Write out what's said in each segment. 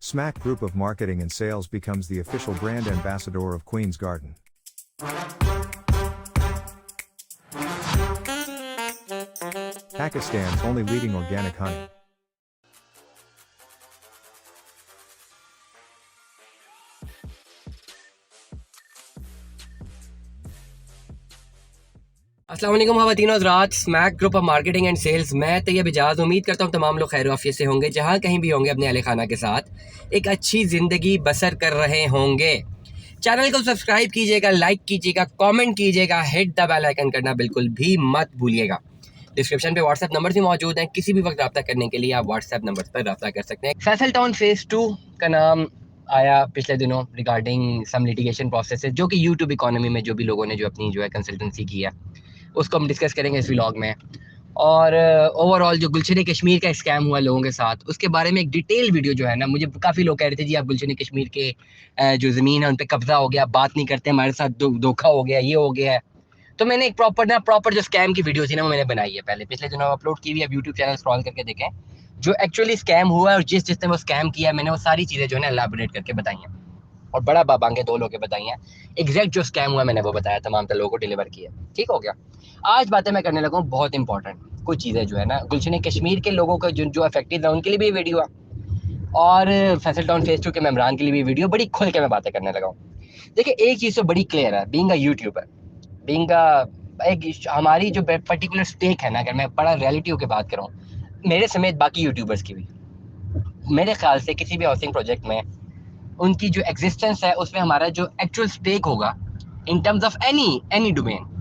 Smack Group of Marketing and Sales becomes the official brand ambassador of Queen's Garden. Pakistan's only leading organic honey. अस्सलाम वालेकुम ख़वातीन और हज़रात, smack group of marketing and sales. मैं तैयब इजाज़ उम्मीद करता हूँ तमाम लोग खैर आफियत से होंगे, जहाँ कहीं भी होंगे अपने अहले खाना के साथ एक अच्छी ज़िंदगी बसर कर रहे होंगे। चैनल को सब्सक्राइब कीजिएगा, लाइक कीजिएगा, कमेंट कीजिएगा, हिट द बेल आइकन करना बिल्कुल भी मत भूलिएगा। डिस्क्रिप्शन पे व्हाट्सएप नंबर भी मौजूद हैं, किसी भी वक्त रब्ता करने के लिए आप व्हाट्सएप नंबर पर रब्ता कर सकते हैं। फैसल टाउन फेज़ 2 का नाम आया पिछले दिनों रिगार्डिंग सम लिटिगेशन प्रोसेस, जो कि यूट्यूब इकोनॉमी में जो भी लोगों ने जो अपनी जो है कंसल्टेंसी की है उसको हम डिस्कस करेंगे इस व्लॉग में। और ओवरऑल जो गुलशन कश्मीर का स्कैम हुआ लोगों के साथ, उसके बारे में एक डिटेल वीडियो जो है ना, मुझे काफ़ी लोग कह रहे थे जी आप गुलशन कश्मीर के जो ज़मीन है उन पर कब्जा हो गया, बात नहीं करते, हमारे साथ धोखा हो गया, ये हो गया है। तो मैंने एक प्रॉपर जो स्कैम की वीडियो थी ना वो मैंने बनाई है, पहले पिछले दिनों अपलोड की हुई है। यूट्यूब चैनल स्क्रॉल करके देखें, जो एक्चुअली स्कैम हुआ है और जिसने वो स्कैम किया है, मैंने वो सारी चीज़ें जो है ना एलैबोरेट करके बताई हैं और बड़ा बाबांगे दो लोग बताई हैं। एग्जैक्ट जो स्कैम हुआ मैंने वो बताया, तमाम लोगों को डिलीवर किया। ठीक हो गया। आज बातें मैं करने लगा हूँ बहुत इंपॉर्टेंट कुछ चीज़ें जो है ना गुलशन कश्मीर के लोगों को जो अफेक्टेड है उनके लिए भी वीडियो है, और फैसल टाउन फेज़ 2 के मेम्बरान के लिए भी वीडियो। बड़ी खुल के मैं बातें करने लगा हूँ। देखिए, एक चीज़ तो बड़ी क्लियर है, बीइंग अ यूट्यूबर, बीइंग एक हमारी जो पर्टिकुलर स्टेक है ना, अगर मैं बड़ा रियलिटी होकर बात करूँ, मेरे समेत बाकी यूट्यूबर्स की भी, मेरे ख्याल से किसी भी हाउसिंग प्रोजेक्ट में उनकी जो एग्जिस्टेंस है उसमें हमारा जो एक्चुअल स्टेक होगा in terms of any domain,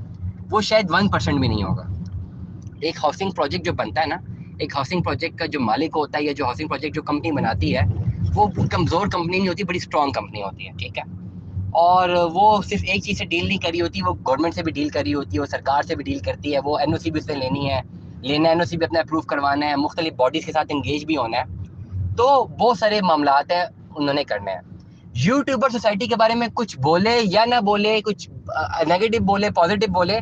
वो शायद 1% भी नहीं होगा। एक हाउसिंग प्रोजेक्ट जो बनता है ना, एक हाउसिंग प्रोजेक्ट का जो मालिक होता है या जो हाउसिंग प्रोजेक्ट जो कंपनी बनाती है, वो कमज़ोर कंपनी नहीं होती, बड़ी स्ट्रॉन्ग कंपनी होती है। ठीक है। और वो सिर्फ एक चीज़ से डील नहीं करी होती, वो गवर्नमेंट से भी डील करी होती है, वो सरकार से भी डील करती है, वो एनओसी भी उससे लेनी है, लेना एनओसी भी अपना अप्रूव करवाना है, मुख्तलिफ बॉडीज़ के साथ इंगेज भी होना है। तो बहुत सारे मामलात हैं उन्होंने करने हैं। यूट्यूबर सोसाइटी के बारे में कुछ बोले या ना बोले, कुछ नेगेटिव बोले, पॉजिटिव बोले,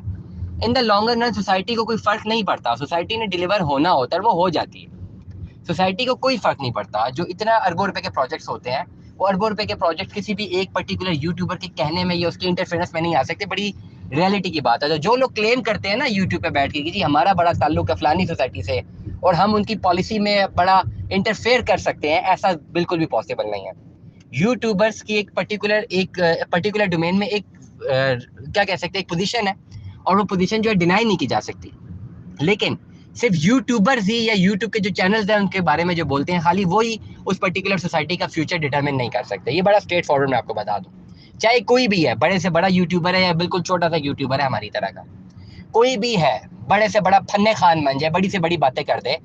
in the longer run society को कोई फ़र्क नहीं पड़ता। सोसाइटी ने डिलीवर होना होता है, वो हो जाती है। सोसाइटी को कोई फ़र्क नहीं पड़ता। जो इतना अरबों रुपए के प्रोजेक्ट्स होते हैं, वो अरबों रुपए के प्रोजेक्ट किसी भी एक पर्टिकुलर यूट्यूबर के कहने में या उसके इंटरफेरेंस में नहीं आ सकते। बड़ी रियलिटी की बात है। तो जो लोग क्लेम करते हैं ना यूट्यूब पे बैठ के कि जी हमारा बड़ा ताल्लुक है फलानी सोसाइटी से और हम उनकी पॉलिसी में बड़ा इंटरफेयर कर सकते हैं, ऐसा बिल्कुल भी पॉसिबल नहीं है। यूट्यूबर्स की एक पर्टिकुलर डोमेन में एक क्या कह सकते हैं, एक पोजीशन है, और वो पोजीशन जो है डिनाई नहीं की जा सकती। लेकिन सिर्फ यूट्यूबर्स ही या यूट्यूब के जो चैनल्स हैं उनके बारे में जो बोलते हैं, खाली वही उस पर्टिकुलर सोसाइटी का फ्यूचर डिटरमिन नहीं कर सकते। ये बड़ा स्ट्रेट फॉरवर्ड मैं आपको बता दूं। चाहे कोई भी है, बड़े से बड़ा यूट्यूबर है या बिल्कुल छोटा सा यूट्यूबर है हमारी तरह का, कोई भी है, बड़े से बड़ा फन्ने खान बन जाए, बड़ी से बड़ी बातें कर दे,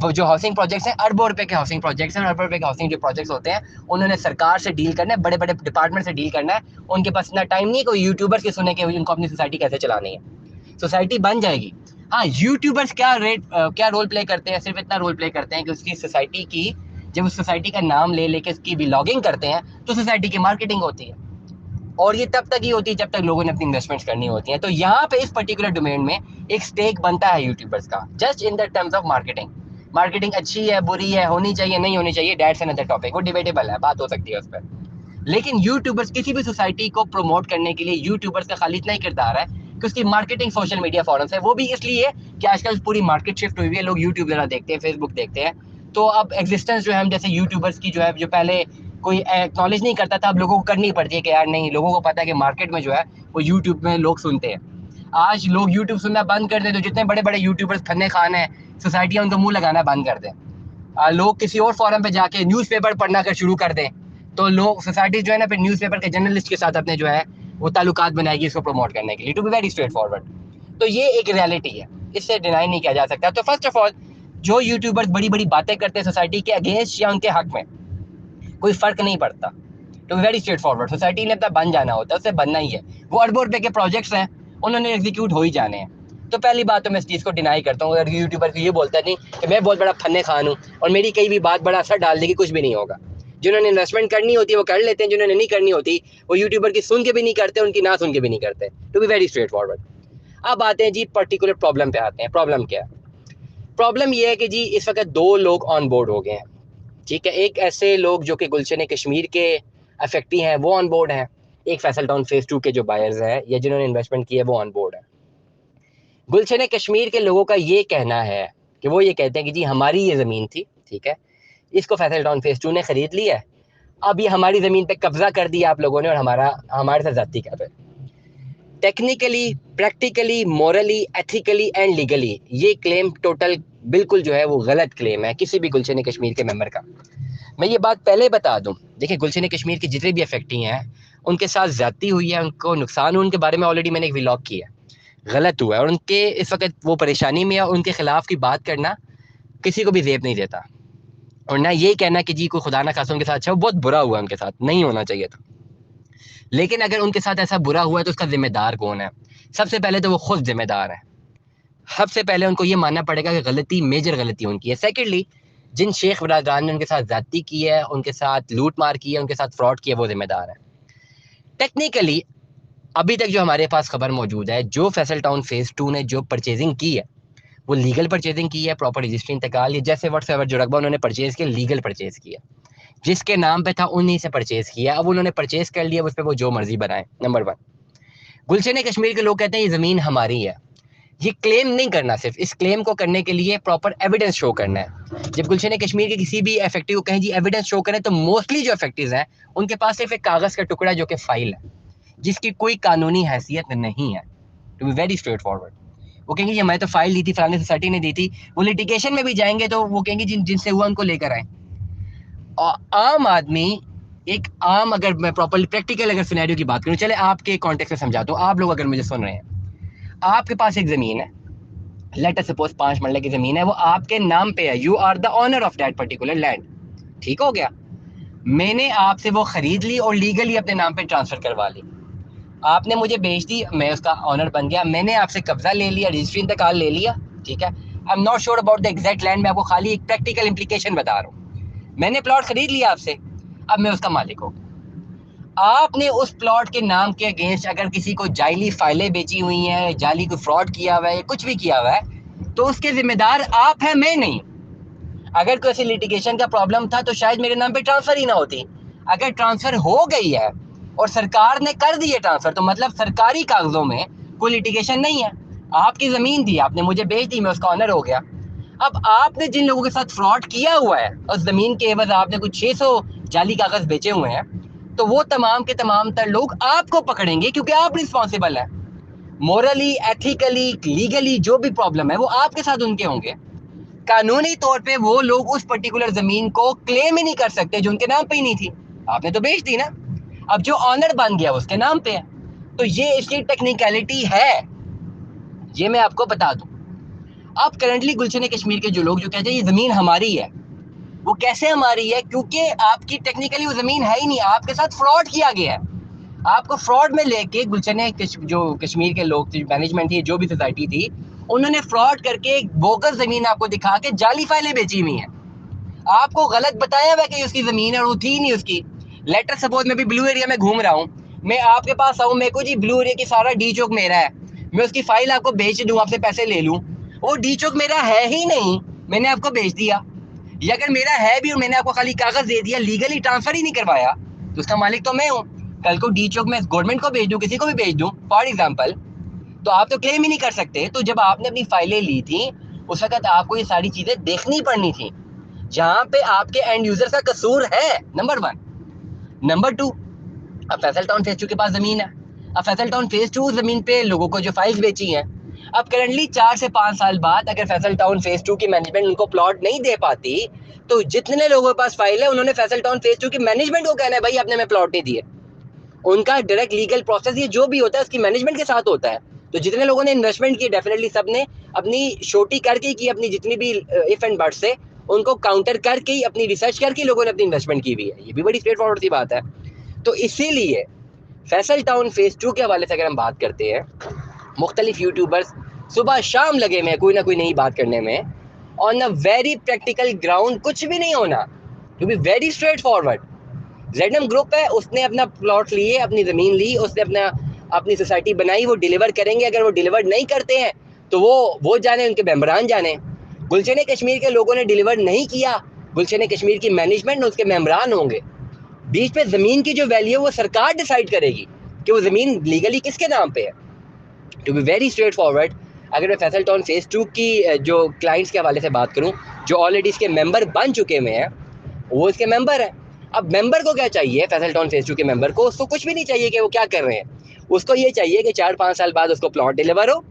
जो हाउसिंग प्रोजेक्ट्स हैं, अरबों रुपए के हाउसिंग प्रोजेक्ट्स हैं, अरबों रुपए के हाउसिंग जो प्रोजेक्ट्स होते हैं, उन्होंने सरकार से डील करना है, बड़े बड़े डिपार्टमेंट से डील करना है। उनके पास इतना टाइम नहीं है कोई यूट्यूबर्स के सुने के उनको अपनी सोसाइटी कैसे चलानी है। सोसाइटी बन जाएगी। हाँ, यूट्यूबर्स क्या रोल प्ले करते हैं, सिर्फ इतना रोल प्ले करते हैं कि उसकी सोसाइटी की, जब उस सोसाइटी का नाम ले लेके उसकी व्लॉगिंग करते हैं तो सोसाइटी की मार्केटिंग होती है, और ये तब तक ही होती है जब तक लोगों ने अपनी इन्वेस्टमेंट्स करनी होती हैं। तो यहाँ पे इस पर्टिकुलर डोमेन में एक स्टेक बनता है यूट्यूबर्स का, just in the terms of marketing. Marketing अच्छी है, बुरी है, होनी चाहिए, नहीं होनी चाहिए, दैट्स अनदर टॉपिक, वो डिबेटेबल है, बात हो सकती है उस पर। लेकिन यूट्यूबर्स किसी भी सोसाइटी को प्रमोट करने के लिए यूट्यूबर्स का खाली इतना ही किरदार है कि उसकी मार्केटिंग सोशल मीडिया फॉरम्स है। वो भी इसलिए कि आजकल पूरी मार्केट शिफ्ट हुई है, लोग यूट्यूब ज़रा देखते हैं, फेसबुक देखते हैं। तो अब एग्जिस्टेंस जो है, हम जैसे यूट्यूबर्स की जो है, जो पहले कोई एक्नॉलेज नहीं करता था, अब लोगों को करनी पड़ती है कि यार नहीं, लोगों को पता है कि मार्केट में जो है वो यूट्यूब में लोग सुनते हैं। आज लोग यूट्यूब सुनना बंद कर दें तो जितने बड़े बड़े यूट्यूबर्स फन्ने खान हैं, सोसाइटियाँ उनको मुंह लगाना बंद कर दें। लोग किसी और फॉरम पे जाके न्यूज़पेपर पढ़ना कर शुरू कर दें, तो लोग सोसाइटी जो है ना फिर न्यूज़पेपर के जर्नलिस्ट के साथ अपने जो है वो ताल्लुकात बनाएगी इसको प्रमोट करने के लिए। To be very straight forward, तो ये एक रियलिटी है, इससे डिनाई नहीं किया जा सकता। तो फर्स्ट ऑफ ऑल, जो यूट्यूबर्स बड़ी बड़ी बातें करते हैं सोसाइटी के अगेंस्ट या उनके हक में, कोई फ़र्क नहीं पड़ता। To be very straight forward, society ने अपना बन जाना होता है, उससे बनना ही है। वो अरबों रुपए के प्रोजेक्ट्स हैं, उन्होंने एग्जीक्यूट हो ही जाने हैं। तो पहली बात तो मैं इस चीज़ को डिनाई करता हूँ। अगर यूट्यूबर को ये बोलता नहीं कि मैं बहुत बड़ा फन्ने खान हूँ और मेरी कई भी बात बड़ा असर डाल देगी, कुछ भी नहीं होगा। जिन्होंने इन्वेस्टमेंट करनी होती है वो कर लेते हैं, जिन्होंने नहीं करनी होती वो यूट्यूबर की सुन के भी नहीं करते, उनकी ना सुन के भी नहीं करते। To be very straight forward. अब आते हैं जी पर्टिकुलर प्रॉब्लम पे आते हैं। प्रॉब्लम क्या है? प्रॉब्लम ये है कि जी इस वक्त 2 लोग ऑन बोर्ड हो गए हैं। ठीक है, एक ऐसे लोग जो कि गुलशन कश्मीर के अफेक्टी हैं वो ऑन बोर्ड हैं, एक फैसल टाउन फेज़ 2 के जो बायर्स हैं या जिन्होंने इन्वेस्टमेंट की है वो ऑन बोर्ड है। गुलशन कश्मीर के लोगों का ये कहना है कि वो ये कहते हैं कि जी हमारी ये ज़मीन थी, ठीक है, इसको फैसल टाउन फेज़ 2 ने ख़रीद लिया है, अब ये हमारी ज़मीन पे कब्जा कर दिया आप लोगों ने और हमारे साथ ज़्यादती कर रहे हैं। Technically, practically, morally, ethically and legally ये क्लेम टोटल बिल्कुल जो है वो गलत क्लेम है किसी भी गुलशन कश्मीर के मेंबर का। मैं ये बात पहले बता दूं, देखिए गुलशन कश्मीर के जितने भी अफेक्टी हैं उनके साथ ज़्यादती हुई है, उनको नुकसान हुआ, उनके बारे में ऑलरेडी मैंने एक व्लॉग किया है, गलत हुआ है और उनके इस वक्त वो परेशानी में है और उनके खिलाफ की बात करना किसी को भी जेब नहीं देता और ना ये कहना कि जी कोई खुदा ना खासा उनके साथ अच्छा, बहुत बुरा हुआ उनके साथ, नहीं होना चाहिए था। लेकिन अगर उनके साथ ऐसा बुरा हुआ है तो उसका जिम्मेदार कौन है? सबसे पहले तो वो खुद जिम्मेदार है। सबसे पहले उनको ये मानना पड़ेगा कि गलती, मेजर गलती उनकी है। सेकेंडली, जिन शेख बरादरान ने उनके साथ ज्यादती की है, उनके साथ लूट मार की है, उनके साथ फ्रॉड किया, वो जिम्मेदार है। टेक्निकली अभी तक जो हमारे पास खबर मौजूद है, जो फैसल टाउन फेज़ 2 ने जो परचेजिंग की है वो लीगल परचेजिंग की है, प्रॉपर रजिस्ट्री इंतकाल, या जैसे व्हाट्सएवर जो रकबा उन्होंने परचेज किया लीगल परचेज किया, जिसके नाम पे था उन्हीं से परचेज किया। अब उन्होंने परचेज कर लिया, उस पर वो जो मर्जी बनाए। नंबर 1, गुलशन कश्मीर के लोग कहते हैं ये ज़मीन हमारी है। ये क्लेम नहीं करना, सिर्फ इस क्लेम को करने के लिए प्रॉपर एविडेंस शो करना है। जब गुलशन कश्मीर के किसी भी इफेक्टिव को कहें जी एविडेंस शो करें, तो मोस्टली जो इफेक्टिव हैं उनके पास सिर्फ एक कागज़ का टुकड़ा जो कि फाइल है, जिसकी कोई कानूनी हैसियत नहीं है। To be very straight forward, वो कहेंगे जी मैं तो फाइल दी थी, फलानी सोसाइटी ने दी थी। वो लिटिगेशन में भी जाएंगे तो वो कहेंगे जिनसे हुआ उनको लेकर आए। और आम आदमी, एक आम, अगर मैं प्रॉपरली प्रैक्टिकल अगर सिनेरियो की बात करूं, चले आपके कॉन्टेक्स्ट में समझाता हूं, आप लोग अगर मुझे सुन रहे हैं, आपके पास एक ज़मीन है, लेट अस सपोज 5 मरले की ज़मीन है, वो आपके नाम पे है, you are the owner of that particular land, ठीक हो गया। मैंने आपसे वो खरीद ली और लीगली अपने नाम पे ट्रांसफ़र करवा ली, आपने मुझे बेच दी, मैं उसका ऑनर बन गया, मैंने आपसे कब्जा ले लिया, रजिस्ट्री इंतकाल ले लिया, ठीक है। I am not sure about the exact land, मैं आपको खाली एक प्रैक्टिकल इंप्लीकेशन बता रहा हूँ। मैंने प्लॉट खरीद लिया आपसे, अब मैं उसका मालिक हूँ। आपने उस प्लॉट के नाम के अगेंस्ट अगर किसी को जाली फाइलें बेची हुई हैं, जाली को फ्रॉड किया हुआ है, कुछ भी किया हुआ है, तो उसके जिम्मेदार आप हैं, मैं नहीं। अगर कोई ऐसी लिटिगेशन का प्रॉब्लम था तो शायद मेरे नाम पे ट्रांसफ़र ही ना होती। अगर ट्रांसफ़र हो गई है और सरकार ने कर दी है ट्रांसफ़र, तो मतलब सरकारी कागजों में कोई लिटिगेशन नहीं है। आपकी ज़मीन थी, आपने मुझे बेच दी, मैं उसका ऑनर हो गया। अब आपने जिन लोगों के साथ फ्रॉड किया हुआ है, उस ज़मीन के एवज आपने कुछ 600 जाली कागज़ बेचे हुए हैं, तो वो तमाम के तमाम तर लोग आपको पकड़ेंगे क्योंकि आप रिस्पॉन्सिबल है। मोरली, एथिकली, लीगली जो भी प्रॉब्लम है वो आपके साथ उनके होंगे। कानूनी तौर पे वो लोग उस पर्टिकुलर जमीन को क्लेम ही नहीं कर सकते जो उनके नाम पे ही नहीं थी, आपने तो बेच दी ना। अब जो ऑनर बन गया उसके नाम पे है, तो ये इसकी टेक्निकलिटी है, ये मैं आपको बता दूं। अब करंटली गुलशन कश्मीर के जो लोग जो कहते हैं ये ज़मीन हमारी है, वो कैसे हमारी है? क्योंकि आपकी टेक्निकली वो ज़मीन है ही नहीं, आपके साथ फ्रॉड किया गया है। आपको फ्रॉड में लेके गुलशन जो कश्मीर के लोग थे, मैनेजमेंट थी, जो भी सोसाइटी थी, उन्होंने फ्रॉड करके एक बोगस ज़मीन आपको दिखा के जाली फाइलें बेची हुई हैं। आपको गलत बताया हुआ कि उसकी ज़मीन है और वो थी नहीं उसकी। लेटर सपोज मैं भी ब्लू एरिया में घूम रहा हूँ, मैं आपके पास आऊँ, मेरे को जी ब्लू एरिया की सारा डी चौक मेरा है, मैं उसकी फाइल आपको बेच दूँ, आपसे पैसे ले लूँ, वो डी चौक मेरा है ही नहीं, मैंने आपको बेच दिया। या अगर मेरा है भी और मैंने आपको खाली कागज़ दे दिया, लीगली ट्रांसफ़र ही नहीं करवाया, तो उसका मालिक तो मैं हूँ। कल को डी चौक में गवर्नमेंट को भेज दूँ, किसी को भी भेज दूँ फॉर एग्जाम्पल, तो आप तो क्लेम ही नहीं कर सकते। तो जब आपने अपनी फाइलें ली थी उस वक्त आपको ये सारी चीज़ें देखनी पड़नी थी, जहाँ पे आपके एंड यूजर का कसूर है। नंबर 1। नंबर 2, अब फैसल टाउन फेज़ 2 के पास ज़मीन है, अब फैसल टाउन फेज़ 2 ज़मीन पे लोगों को जो फाइल्स बेची हैं, अब करंटली 4 से 5 साल बाद अगर फैसल टाउन फेज़ 2 की मैनेजमेंट उनको प्लॉट नहीं दे पाती, तो जितने लोगों के पास फाइल है उन्होंने फैसल टाउन फेज़ 2 की मैनेजमेंट को कहना है भाई आपने मैं प्लॉट नहीं दिए। उनका डायरेक्ट लीगल प्रोसेस ये जो भी होता है उसकी मैनेजमेंट के साथ होता है। तो जितने लोगों ने इन्वेस्टमेंट की, डेफिनेटली सब ने अपनी छोटी करके की, अपनी जितनी भी इफ एंड बट्स से उनको काउंटर करके ही, अपनी रिसर्च करके लोगों ने अपनी इन्वेस्टमेंट की हुई है। ये भी बड़ी स्ट्रेट फॉरवर्ड सी बात है। तो इसीलिए फैसल टाउन फेज़ 2 के हवाले से अगर हम बात करते हैं, मुख्तलिफ यूट्यूबर्स सुबह शाम लगे में कोई ना कोई नई बात करने में, on a very practical ground कुछ भी नहीं होना। To be very straight forward, ZM group है, उसने अपना प्लॉट लिए, अपनी ज़मीन ली, उसने अपनी सोसाइटी बनाई, वो डिलीवर करेंगे। अगर वो डिलीवर नहीं करते हैं तो वो जाने, उनके मेम्बरान जाने। गुलशन कश्मीर के लोगों ने डिलीवर नहीं किया, गुलशन कश्मीर की मैनेजमेंट उसके मेम्बरान होंगे। बीच पे ज़मीन की जो वैल्यू है वो सरकार डिसाइड करेगी कि वो ज़मीन लीगली किसके नाम पे है। To be very straight forward, अगर मैं फैसल टाउन फेज़ 2 की जो क्लाइंट्स के हवाले से बात करूं, जो ऑलरेडी इसके मेंबर बन चुके हुए हैं, वो इसके मेंबर हैं। अब मेंबर को क्या चाहिए, फैसल टाउन फेज़ 2 के मेंबर को? उसको कुछ भी नहीं चाहिए कि वो क्या कर रहे हैं। उसको ये चाहिए कि 4-5 साल बाद उसको प्लॉट डिलीवर हो।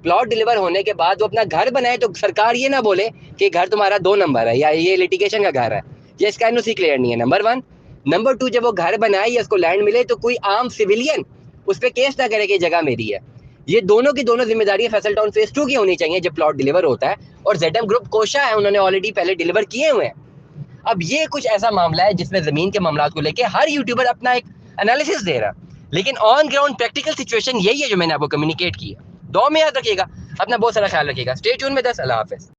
प्लॉट डिलीवर होने के बाद वो अपना घर बनाए, तो सरकार ये ना बोले कि घर तुम्हारा 2 नंबर है या ये लिटिगेशन का घर है, या इसका एनओसी क्लियर नहीं है, नंबर 1। नंबर 2, जब वो घर बनाए या उसको लैंड मिले तो कोई आम सिविलियन उस पर केस ना करे कि जगह मेरी है। ये दोनों की दोनों जिम्मेदारी फैसल टाउन फेज़ 2 की होनी चाहिए जब प्लॉट डिलीवर होता है। और जेडएम ग्रुप कोशा है, उन्होंने ऑलरेडी पहले डिलीवर किए हुए हैं। अब ये कुछ ऐसा मामला है जिसमें ज़मीन के मामला को लेके हर यूट्यूबर अपना एक एनालिसिस दे रहा है, लेकिन ऑन ग्राउंड प्रैक्टिकल सिचुएशन यही है जो मैंने आपको कम्युनिकेट किया। दो में याद रखिएगा, अपना बहुत सारा ख्याल रखिएगा। स्टे ट्यून में 10। अल्लाह हाफिज़।